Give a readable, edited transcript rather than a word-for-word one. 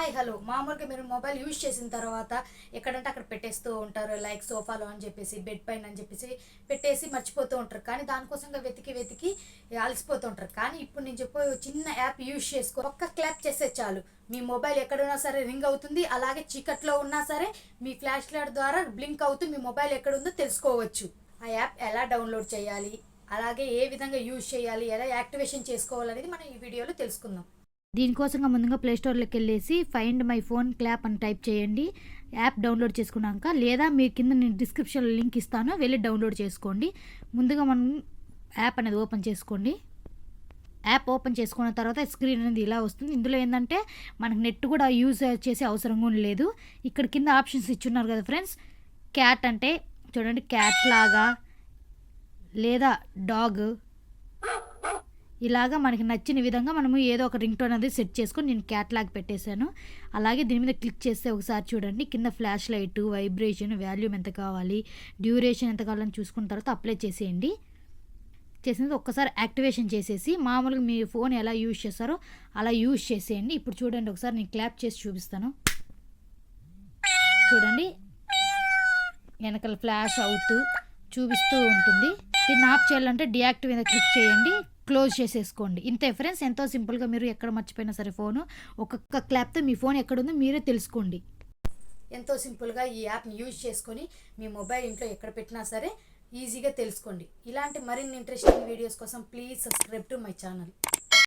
Hi hello మామూలుగా మీరు mobile use చేసిన తర్వాత ఎక్కడంటే అక్కడ పెట్టేస్తూ ఉంటారు, లైక్ సోఫాలో అని చెప్పేసి, బెడ్ పైన అని చెప్పేసి పెట్టేసి మర్చిపోతూ ఉంటారు. కానీ దానికోసంగా వెతికి వెతికి అలసిపోతూ ఉంటారు. కానీ ఇప్పుడు నేను చెప్పే చిన్న యాప్ యూజ్ చేసుకో, ఒక్క క్లాప్ చేస్తే చాలు మీ మొబైల్ ఎక్కడున్నా సరే రింగ్ అవుతుంది. అలాగే చీకట్లో ఉన్నా సరే మీ ఫ్లాష్ లైట్ ద్వారా బ్లింక్ అవుతూ మీ మొబైల్ ఎక్కడుందో తెలుసుకోవచ్చు. ఆ యాప్ ఎలా డౌన్లోడ్ చేయాలి, అలాగే ఏ విధంగా యూజ్ చేయాలి, ఎలా యాక్టివేషన్ చేసుకోవాలనేది మనం ఈ వీడియోలో తెలుసుకుందాం. దీనికోసంగా ముందుగా ప్లేస్టోర్లోకి వెళ్ళేసి ఫైండ్ మై ఫోన్ క్లాప్ అని టైప్ చేయండి. యాప్ డౌన్లోడ్ చేసుకున్నాక, లేదా మీ కింద నేను డిస్క్రిప్షన్లో లింక్ ఇస్తాను, వెళ్ళి డౌన్లోడ్ చేసుకోండి. ముందుగా మనం యాప్ అనేది ఓపెన్ చేసుకోండి. యాప్ ఓపెన్ చేసుకున్న తర్వాత స్క్రీన్ అనేది ఇలా వస్తుంది. ఇందులో ఏంటంటే మనకు నెట్ కూడా యూజ్ చేసే అవసరం కూడా లేదు. ఇక్కడ కింద ఆప్షన్స్ ఇచ్చున్నారు కదా ఫ్రెండ్స్. క్యాట్ అంటే చూడండి, క్యాట్ లాగా లేదా డాగ్, ఇలాగా మనకి నచ్చిన విధంగా మనము ఏదో ఒక రింగ్ టోన్ అనేది సెట్ చేసుకొని నేను క్యాట్లాగ్ పెట్టేశాను. అలాగే దీని మీద క్లిక్ చేస్తే ఒకసారి చూడండి, కింద ఫ్లాష్ లైట్, వైబ్రేషన్, వాల్యూమ్ ఎంత కావాలి, డ్యూరేషన్ ఎంత కావాలని చూసుకున్న తర్వాత అప్లై చేసేయండి. చేసినది ఒక్కసారి యాక్టివేషన్ చేసేసి మామూలుగా మీ ఫోన్ ఎలా యూజ్ చేస్తారో అలా యూజ్ చేసేయండి. ఇప్పుడు చూడండి, ఒకసారి నేను క్లాప్ చేసి చూపిస్తాను. చూడండి, వెనకాల ఫ్లాష్ అవుతూ చూపిస్తూ ఉంటుంది. దీన్ని ఆఫ్ చేయాలంటే డియాక్టివ్ మీద క్లిక్ చేయండి, క్లోజ్ చేసేసుకోండి. ఇంతే ఫ్రెండ్స్, ఎంతో సింపుల్గా మీరు ఎక్కడ మర్చిపోయినా సరే ఫోను ఒక్కొక్క క్లాప్తో మీ ఫోన్ ఎక్కడుందో మీరే తెలుసుకోండి. ఎంతో సింపుల్గా ఈ యాప్ని యూజ్ చేసుకొని మీ మొబైల్ ఇంట్లో ఎక్కడ పెట్టినా సరే ఈజీగా తెలుసుకోండి. ఇలాంటి మరిన్ని ఇంట్రెస్టింగ్ వీడియోస్ కోసం please subscribe to my channel.